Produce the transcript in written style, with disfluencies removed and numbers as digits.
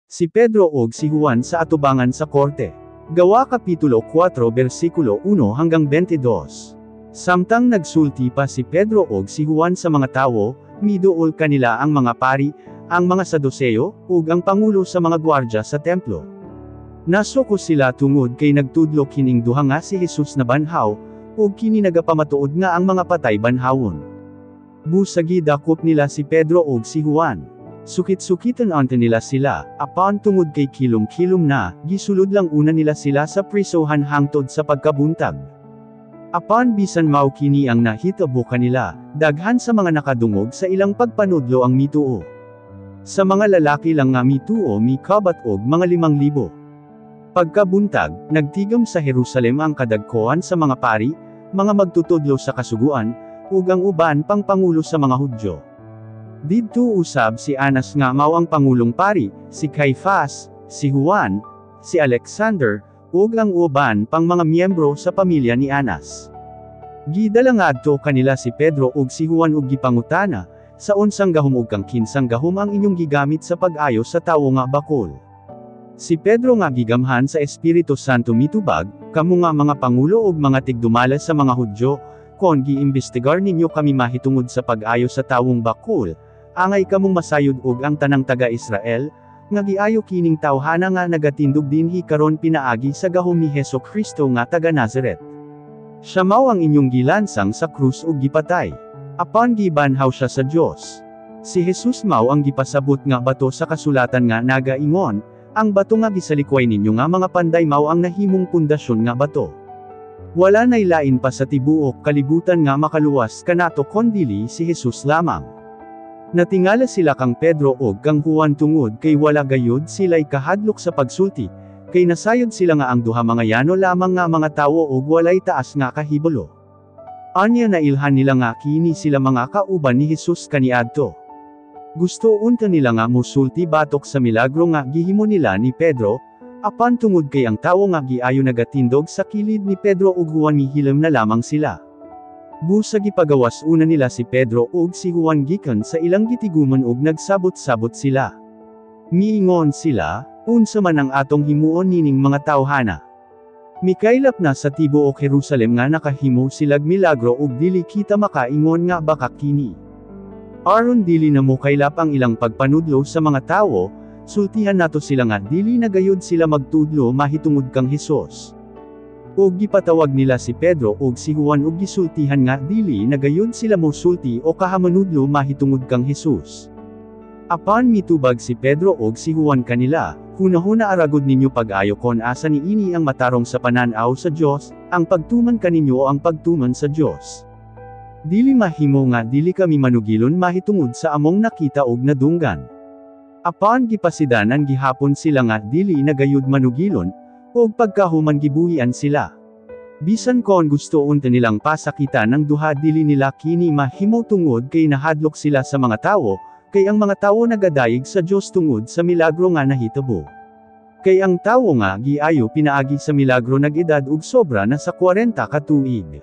Si Pedro ug si Juan sa atubangan sa korte. Gawa Kapitulo 4 versikulo 1 hanggang 22. Samtang nagsulti pa si Pedro ug si Juan sa mga tawo, miduol kanila ang mga pari, ang mga Saduceo, ug ang pangulo sa mga gwardya sa templo. Nasuko sila tungod kay nagtudlo kining duha nga si Jesus na banhaw, ug kini nagapamatuod nga ang mga patay banhawon. Busagi dakop nila si Pedro ug si Juan. Sukit-sukitan ante nila sila, apan tungod kay kilom-kilom na, gisulod lang una nila sila sa prisohan hangtod sa pagkabuntag. Apan bisan mao kini ang nahitabo kanila, daghan sa mga nakadungog sa ilang pagpanudlo ang mituo. Sa mga lalaki lang nga mituo mikabat og mga 5,000. Pagkabuntag, nagtigom sa Jerusalem ang kadagkoan sa mga pari, mga magtutudlo sa kasuguan, ug ang uban pang pangulo sa mga Hudyo. Didto usab si Anas nga mao ang pangulong pari, si Caifás, si Juan, si Alexander, ug ang uban pang mga miyembro sa pamilya ni Anas. Gidala ngadto kanila si Pedro ug si Juan ug gipangutana, sa unsang gahum ug kang kinsang gahum ang inyong gigamit sa pag-ayo sa tawo nga bakol. Si Pedro nga gigamhan sa Espiritu Santo mitubag, kamo nga mga pangulo ug mga tigdumala sa mga Hudyo, kon giimbestigar ninyo kami mahitungod sa pag-ayo sa tawong bakol, angay kamong masayod ug ang tanang taga-Israel, nga giayo kining tawhana nga nagatindog dinhi karon pinaagi sa gahom ni Hesus Kristo nga taga Nazaret. Siya mao ang inyong gilansang sa krus ug gipatay. Apan gibanhaw siya sa Dios. Si Jesus mao ang gipasabot nga bato sa kasulatan nga nagaingon, ang bato nga gisalikway ninyo nga mga panday mao ang nahimong pundasyon nga bato. Wala nay lain pa sa tibuok kalibutan nga makaluwas kanato kondili si Jesus lamang. Natingala sila kang Pedro ug kang Juan tungod kay wala gayud sila'y kahadlok sa pagsulti, kay nasayod sila nga ang duha mga yano lamang nga mga tawo ug walay taas nga kahibalo. Anya nailhan nila nga kini sila mga kauban ni Jesus kaniadto. Gusto unta nila nga musulti batok sa milagro nga gihimo nila ni Pedro, apan tungod kay ang tawo nga giayo nagatindog sa kilid ni Pedro ug Juan mihilem na lamang sila. Busa gipagawas una nila si Pedro ug si Juan gikan sa ilang gitiguman ug nagsabot-sabot sila. Miingon sila, unsa man ang atong himuon nining mga tawhana. Mikaylap na sa tibuok Jerusalem nga nakahimo silag milagro ug dili kita makaingon nga baka kini. Aron dili na mo kaylap ang ilang pagpanudlo sa mga tawo, sultihan nato sila nga dili nagayod sila magtudlo mahitungod kang Hesus. Ug gipatawag nila si Pedro ug si Juan ug gisultihan nga dili nagayod sila mosulti o kahamanudlo mahitungod kang Hesus. Apan mitubag si Pedro ug si Juan kanila, hunahuna aragod ninyo pag-ayo kon asa niini ang matarong sa pananaw sa Dios, ang pagtuman kaninyo ang pagtuman sa Dios. Dili mahimo nga dili kami manugilon mahitungod sa among nakita ug nadunggan. Apan gipasidanan gihapon sila nga dili nagayud manugilon, ug pagkahuman gibuhian sila. Bisan kon gusto unta nilang pasakita ng duha dili nila kini mahimo tungod kay nahadlok sila sa mga tawo, kay ang mga tawo nagadayeg sa Dios tungod sa milagro nga nahitabo. Kay ang tawo nga giayo pinaagi sa milagro nag-edad ug sobra na sa 40 ka tuig.